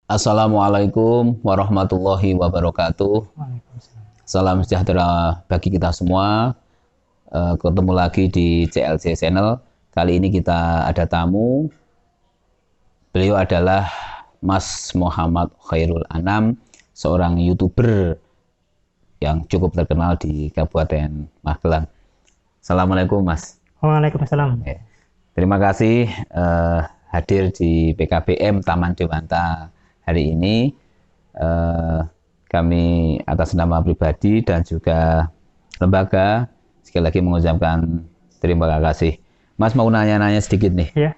Assalamualaikum warahmatullahi wabarakatuh. Waalaikumsalam. Salam sejahtera bagi kita semua. Ketemu lagi di CLC Channel. Kali ini kita ada tamu. Beliau adalah Mas Muhammad Khairul Anam, seorang YouTuber yang cukup terkenal di Kabupaten Magelang. Assalamualaikum, Mas. Waalaikumsalam. Terima kasih hadir di PKBM Taman Dewanta hari ini. Kami atas nama pribadi dan juga lembaga sekali lagi mengucapkan terima kasih. Mas mau nanya-nanya sedikit nih. Ya.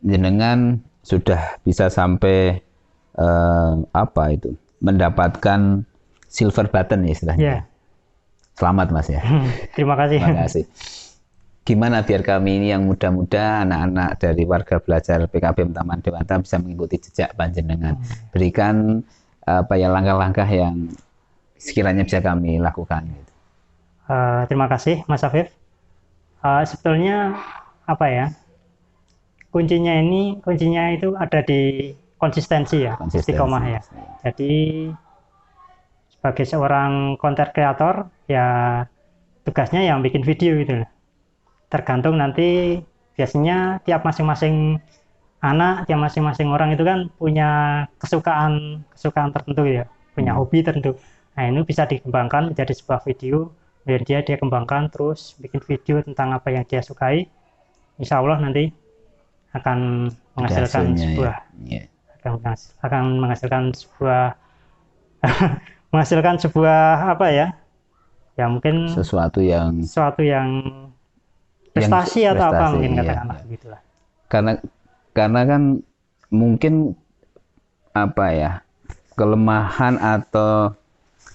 Jenengan sudah bisa sampai mendapatkan silver button ya istilahnya. Ya. Selamat Mas ya. Terima kasih. Terima kasih. Gimana biar kami ini yang muda-muda, anak-anak dari warga belajar PKBM Taman Dewanta bisa mengikuti jejak panjenengan. Berikan langkah-langkah yang sekiranya bisa kami lakukan. Gitu. Terima kasih Mas Afif. Sebetulnya kuncinya itu ada di konsistensi ya, istiqomah ya. Jadi sebagai seorang content creator ya tugasnya yang bikin video gitu. Tergantung nanti biasanya tiap masing-masing anak, tiap masing-masing orang itu kan punya kesukaan tertentu ya, punya hobi tertentu. Nah ini bisa dikembangkan menjadi sebuah video, dan dia kembangkan terus bikin video tentang apa yang dia sukai. Insya Allah nanti akan menghasilkan sebuah akan menghasilkan sebuah ya mungkin sesuatu yang prestasi atau apa mungkin katakanlah begitulah. Karena kan mungkin kelemahan atau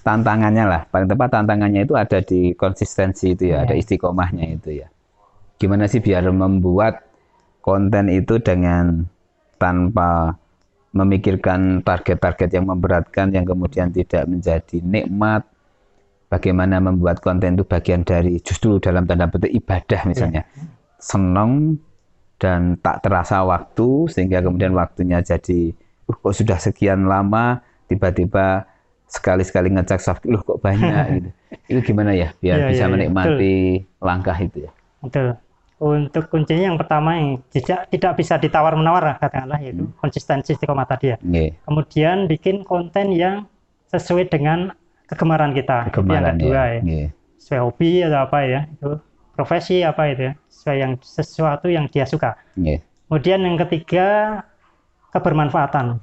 tantangannya lah, paling tepat tantangannya itu ada di konsistensi itu ya, ada istiqomahnya itu ya. Gimana sih biar membuat konten itu dengan tanpa memikirkan target-target yang memberatkan yang kemudian tidak menjadi nikmat. Bagaimana membuat konten itu bagian dari justru dalam tanda petik ibadah misalnya. Senang dan tak terasa waktu sehingga kemudian waktunya jadi kok sudah sekian lama tiba-tiba sekali-sekali ngecek soft kok banyak gitu. Itu gimana ya biar bisa menikmati langkah itu ya. Betul. Untuk kuncinya yang pertama yang tidak bisa ditawar-menawar katakanlah yaitu konsistensi istiqomah tadi ya. Kemudian bikin konten yang sesuai dengan kegemaran kita. Yang kedua ya. Sesuai hobi atau apa ya, itu profesi apa itu ya, sesuatu yang dia suka. Kemudian yang ketiga kebermanfaatan.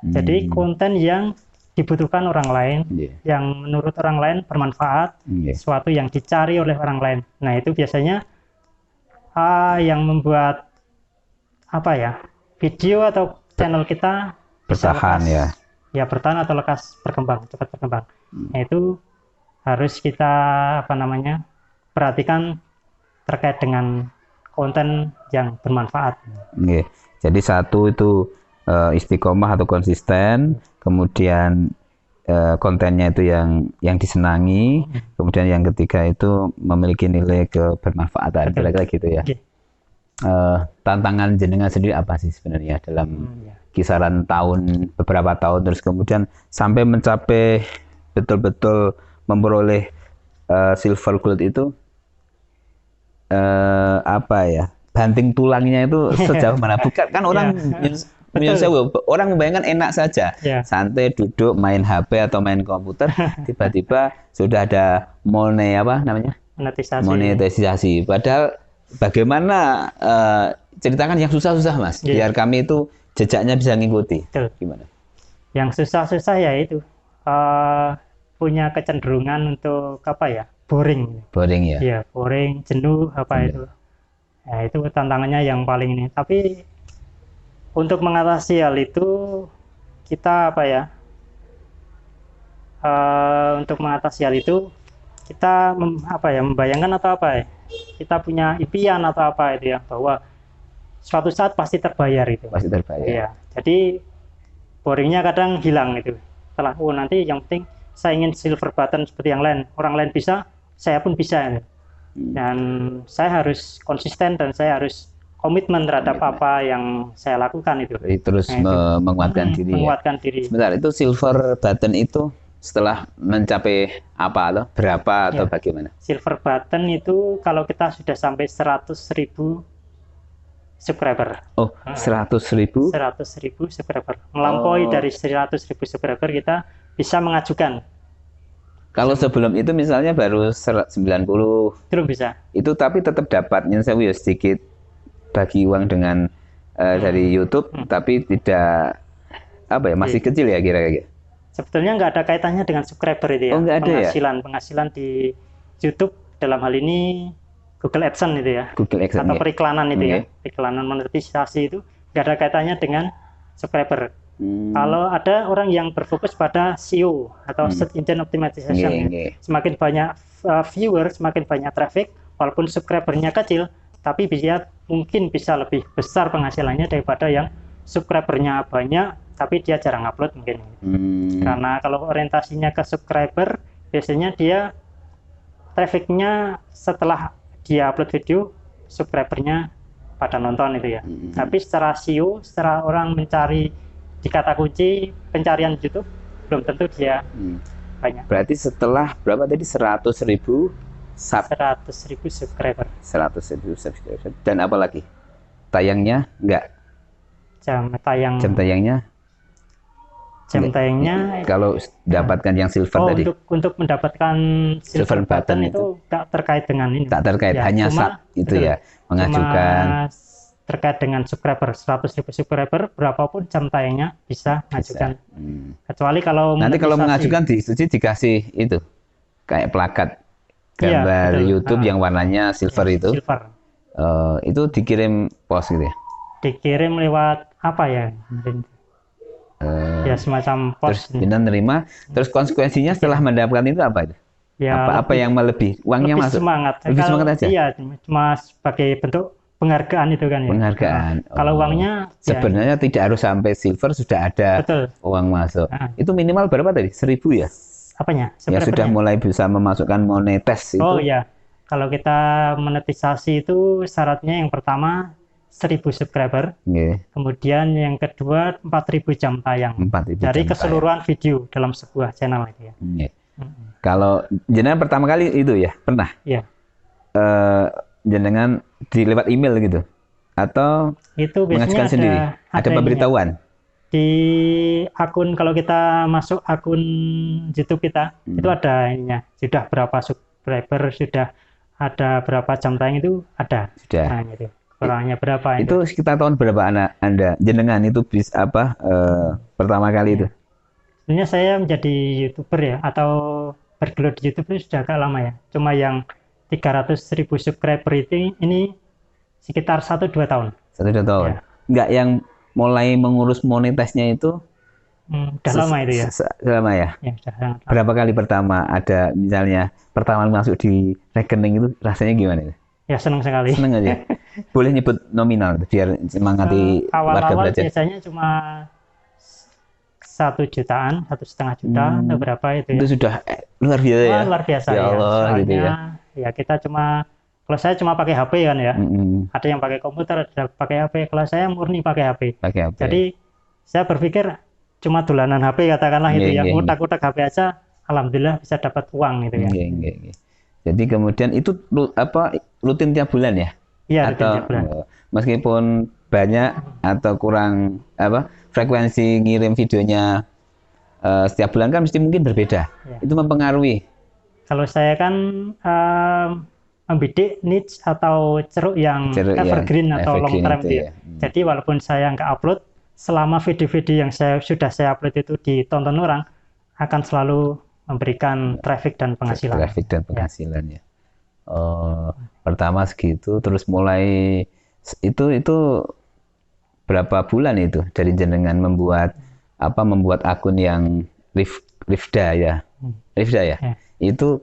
Jadi konten yang dibutuhkan orang lain, yang menurut orang lain bermanfaat, sesuatu yang dicari oleh orang lain. Nah itu biasanya yang membuat video atau channel kita bertahan ya bertahan atau cepat berkembang. Nah, itu harus kita perhatikan terkait dengan konten yang bermanfaat. Jadi satu itu istiqomah atau konsisten, kemudian kontennya itu yang disenangi, kemudian yang ketiga itu memiliki nilai kebermanfaatan, kira-kira gitu ya. Tantangan jenengan sendiri apa sih sebenarnya dalam kisaran beberapa tahun terus kemudian sampai mencapai betul-betul memperoleh silver gold itu banting tulangnya itu sejauh mana? Bukan kan orang orang membayangkan enak saja, santai duduk main HP atau main komputer, tiba-tiba sudah ada monetisasi. Padahal bagaimana ceritakan yang susah-susah Mas, biar kami itu jejaknya bisa ngikuti. Gimana? Yang susah-susah ya itu punya kecenderungan untuk boring ya. Iya, boring, jenuh itu. Ya itu tantangannya yang paling ini. Tapi untuk mengatasi hal itu kita untuk mengatasi hal itu kita membayangkan kita punya impian atau itu ya, bahwa suatu saat pasti terbayar itu. Pasti terbayar. Iya. Jadi boringnya kadang hilang itu. Setelah nanti yang penting saya ingin silver button seperti yang lain. Orang lain bisa, saya pun bisa. Dan saya harus konsisten dan saya harus komitmen terhadap apa yang saya lakukan itu. Jadi terus menguatkan diri. Menguatkan diri. Sebentar, itu silver button itu setelah mencapai apa loh? Berapa atau bagaimana? Silver button itu kalau kita sudah sampai 100.000 subscriber. Oh, 100.000? 100.000 subscriber. Melampaui dari 100.000 subscriber kita bisa mengajukan. Kalau sebelum itu misalnya baru 90, Itu bisa. itu tapi tetap dapat sewu ya sedikit bagi uang dengan dari YouTube, tapi tidak apa ya, masih kecil ya kira-kira. Sebetulnya nggak ada kaitannya dengan subscriber itu ya. Oh, nggak ada penghasilan di YouTube dalam hal ini Google AdSense itu ya. Google AdSense atau periklanan itu ya. Periklanan monetisasi itu nggak ada kaitannya dengan subscriber. Kalau ada orang yang berfokus pada SEO atau Search Engine Optimization, semakin banyak viewer, semakin banyak traffic, walaupun subscribernya kecil, tapi mungkin bisa lebih besar penghasilannya daripada yang subscribernya banyak, tapi dia jarang upload mungkin. Karena kalau orientasinya ke subscriber, biasanya dia trafficnya setelah dia upload video, subscribernya pada nonton itu ya. Tapi secara SEO, secara orang mencari di kata kunci pencarian YouTube, belum tentu dia banyak. Berarti setelah berapa tadi, 100.000 100.000 subscriber. 100.000 subscriber. Dan apa lagi? Tayangnya enggak? Jam tayangnya kalau dapatkan yang silver tadi. Untuk mendapatkan silver button itu tak terkait dengan ini. Tak terkait, ya, hanya itu betul, ya, mengajukan. Terkait dengan subscriber, 100.000 subscriber, berapapun jam tayangnya bisa mengajukan. Kecuali kalau nanti kalau mengajukan dikasih itu kayak plakat gambar YouTube yang warnanya silver itu. Silver. Itu dikirim pos gitu ya? Dikirim lewat apa ya? Ya semacam pos. Terus kita nerima. Terus konsekuensinya setelah mendapatkan itu apa itu? Ya, apa yang lebih uangnya lebih masuk? Lebih semangat aja. Iya, cuma sebagai bentuk penghargaan itu kan ya. Penghargaan. Kalau uangnya sebenarnya tidak harus sampai silver sudah ada uang masuk. Itu minimal berapa tadi? 1.000 ya? Apanya? Ya sudah mulai bisa memasukkan monetes itu. Oh iya. Kalau kita monetisasi itu syaratnya yang pertama 1.000 subscriber. Kemudian yang kedua 4.000 jam tayang. 4.000 dari keseluruhan video dalam sebuah channel itu ya. Kalau jenengan pertama kali itu ya, pernah? Iya. Jenengan lewat email gitu atau itu mengajukan sendiri? Ada pemberitahuan di akun. Kalau kita masuk akun YouTube kita, itu ada ininya, sudah berapa subscriber, sudah ada berapa jam tayang, itu ada. Sudah. Nah, itu kurangnya berapa itu sekitar tahun berapa Anda jenengan itu bisa pertama kali itu? Sebenarnya saya menjadi YouTuber ya, atau bergelut di YouTube itu sudah agak lama ya. Cuma yang 300.000 subscriber ini sekitar 1-2 tahun. 1-2 tahun. Ya. Enggak yang mulai mengurus monetasnya itu? Udah lama itu ya. Lama ya? Ya, sudah lama. Berapa kali pertama ada misalnya pertama masuk di rekening itu rasanya gimana? Ya senang sekali. Senang aja. Boleh nyebut nominal biar semangati warga belajar. Biasanya cuma 1 jutaan, 1,5 juta atau berapa itu ya. Itu sudah luar biasa ya? Luar biasa ya. Allah, gitu ya. Ya kita kalau saya cuma pakai HP kan ya. Ada yang pakai komputer, ada pakai HP. Kalau saya murni pakai HP. Jadi saya berpikir cuma dolanan HP katakanlah itu ya. Utak-utak HP aja, alhamdulillah bisa dapat uang gitu ya. Jadi kemudian itu rutin tiap bulan ya? Iya, rutin tiap bulan. Meskipun banyak atau kurang frekuensi ngirim videonya setiap bulan kan mesti mungkin berbeda. Ya. Itu mempengaruhi. Kalau saya kan membidik niche atau ceruk yang evergreen atau long term ya. Jadi walaupun saya nggak upload, selama video-video yang sudah saya upload itu ditonton orang, akan selalu memberikan traffic dan penghasilan. Traffic dan penghasilan ya. Pertama segitu, terus mulai itu berapa bulan itu dari jenengan membuat akun yang Rifda ya. Rifda ya. Itu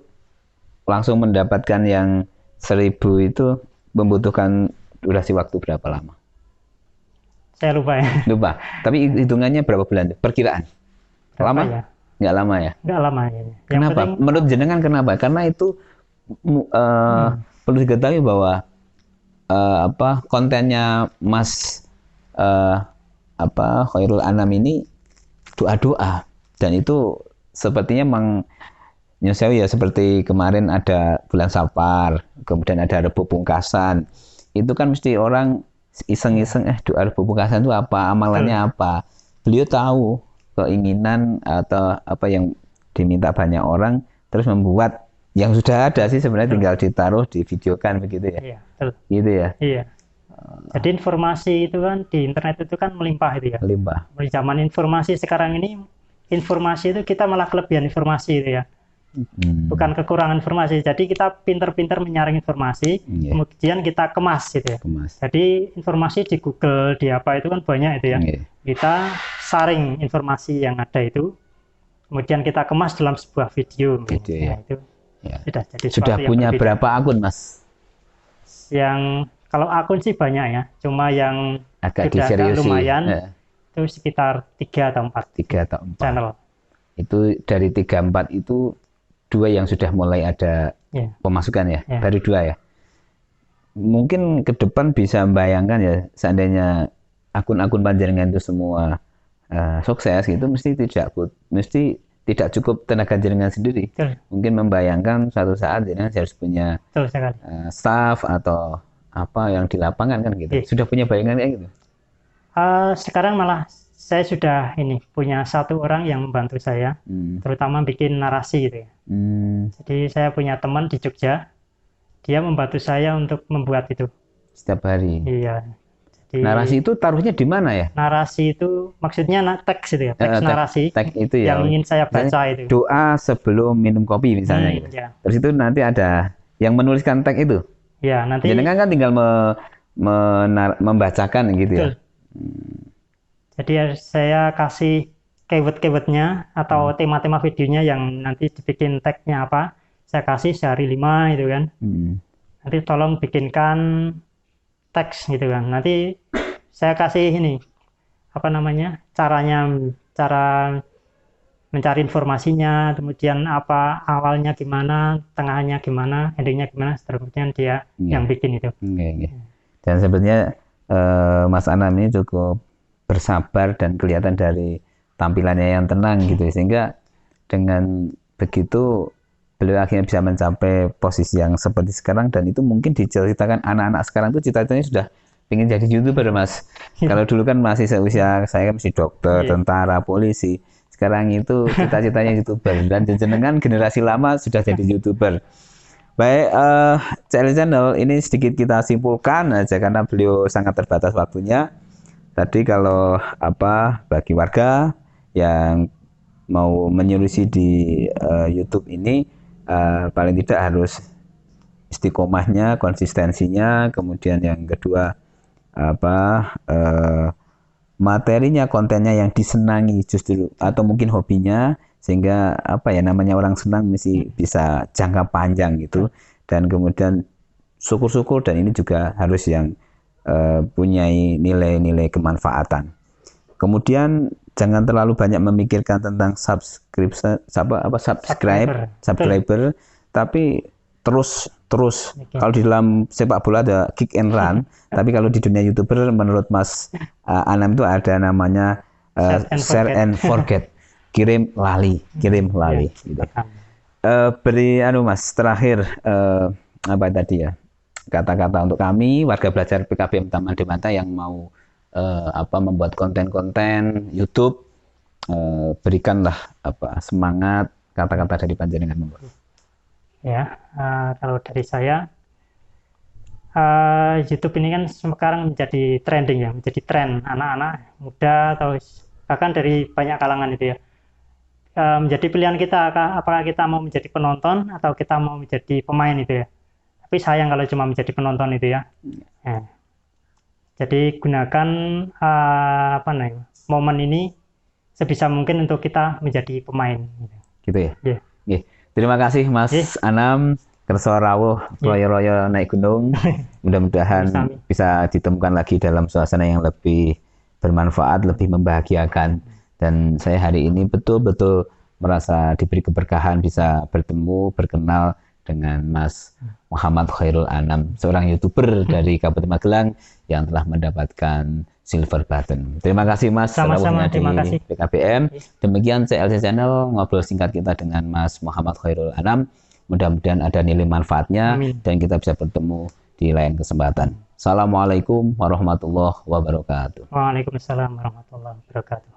langsung mendapatkan yang 1.000 itu membutuhkan durasi waktu berapa lama? Saya lupa ya. Lupa. Tapi hitungannya berapa bulan? Perkiraan? Lama? Ya? Nggak lama ya? Nggak lama ya. Kenapa? Menurut jenengan kenapa? Karena itu perlu diketahui bahwa kontennya Mas Khairul Anam ini doa-doa, dan itu sepertinya Nyosewu ya, seperti kemarin ada bulan Sapar, kemudian ada Rebo Pungkasan, itu kan mesti orang iseng-iseng doa Rebo Pungkasan itu apa, amalannya apa. Beliau tahu keinginan atau apa yang diminta banyak orang, terus membuat yang sudah ada sih sebenarnya tinggal ditaruh, divideokan begitu ya. Iya, betul. Gitu ya. Iya. Jadi informasi itu kan di internet itu kan melimpah itu ya. Melimpah. Di zaman informasi sekarang ini, informasi itu kita malah kelebihan informasi itu ya. Bukan kekurangan informasi. Jadi kita pinter-pinter menyaring informasi, kemudian kita kemas gitu ya. Jadi informasi di Google, di apa itu kan banyak itu ya. Kita saring informasi yang ada itu, kemudian kita kemas dalam sebuah video. Ya. Itu sudah punya berapa akun, Mas? Yang kalau akun sih banyak ya, cuma yang agak sudah lumayan itu sekitar 3 atau 4 channel. Itu dari 3-4 itu 2 yang sudah mulai ada pemasukan ya, baru 2 ya. Mungkin ke depan bisa membayangkan ya, seandainya akun-akun panjenengan itu semua sukses gitu, mesti tidak cukup tenaga jenengan sendiri. Mungkin membayangkan suatu saat jenengan harus punya staff atau apa yang di lapangan kan gitu. Sudah punya bayangan kayak gitu? Sekarang malah saya sudah punya 1 orang yang membantu saya, terutama bikin narasi gitu ya. Jadi saya punya teman di Jogja, dia membantu saya untuk membuat itu. Setiap hari? Iya. Jadi, narasi itu taruhnya di mana ya? Narasi itu maksudnya teks itu ya, teks narasi teks itu ya, yang ingin saya baca itu. Doa sebelum minum kopi misalnya gitu. Ya. Terus itu nanti ada yang menuliskan teks itu? Ya, nanti. Jenengan kan tinggal membacakan gitu. Betul. Ya. Jadi saya kasih keyword-keywordnya atau tema-tema videonya yang nanti dibikin tagnya apa, saya kasih sehari 5 gitu kan. Nanti tolong bikinkan teks gitu kan. Nanti saya kasih cara mencari informasinya, kemudian apa awalnya gimana, tengahnya gimana, endingnya gimana, kemudian dia yang bikin itu. Dan sebenarnya Mas Anam ini cukup bersabar dan kelihatan dari tampilannya yang tenang gitu, sehingga dengan begitu beliau akhirnya bisa mencapai posisi yang seperti sekarang. Dan itu mungkin diceritakan anak-anak sekarang tuh cita-citanya sudah ingin jadi YouTuber, Mas. Kalau dulu kan masih seusia saya kan masih dokter, tentara, polisi. Sekarang itu cita-citanya YouTuber, dan jenengan generasi lama sudah jadi YouTuber. Baik, channel ini sedikit kita simpulkan aja karena beliau sangat terbatas waktunya. Tadi kalau bagi warga yang mau menyelusi di YouTube ini, paling tidak harus istiqomahnya, konsistensinya, kemudian yang kedua materinya, kontennya yang disenangi justru, atau mungkin hobinya, sehingga namanya orang senang mesti bisa jangka panjang gitu. Dan kemudian syukur-syukur, dan ini juga harus yang punya nilai-nilai kemanfaatan. Kemudian jangan terlalu banyak memikirkan tentang subscriber, tapi terus kalau di dalam sepak bola ada kick and run, tapi kalau di dunia YouTuber menurut Mas Anam itu ada namanya share and forget, kirim lali gitu. Beri Mas terakhir tadi ya, kata-kata untuk kami warga belajar PKBM Taman Dewata yang mau membuat konten-konten YouTube, berikanlah semangat, kata-kata dari panjenengan. Ya, kalau dari saya, YouTube ini kan sekarang menjadi trending ya, menjadi tren anak-anak muda atau bahkan dari banyak kalangan itu ya. Menjadi pilihan kita, apakah kita mau menjadi penonton atau kita mau menjadi pemain itu ya. Tapi sayang kalau cuma menjadi penonton itu ya. Jadi gunakan momen ini sebisa mungkin untuk kita menjadi pemain. Gitu ya. Terima kasih Mas Anam, kerso rawuh royo-royo naik gunung. Mudah-mudahan bisa ditemukan lagi dalam suasana yang lebih bermanfaat, lebih membahagiakan. Dan saya hari ini betul-betul merasa diberi keberkahan bisa bertemu, berkenal dengan Mas Muhammad Khairul Anam, seorang YouTuber dari Kabupaten Magelang yang telah mendapatkan silver button. Terima kasih Mas Sama-sama, terima di kasih. PKBM. Demikian CLC Channel, ngobrol singkat kita dengan Mas Muhammad Khairul Anam. Mudah-mudahan ada nilai manfaatnya. Amin. Dan kita bisa bertemu di lain kesempatan. Assalamualaikum warahmatullahi wabarakatuh. Waalaikumsalam warahmatullahi wabarakatuh.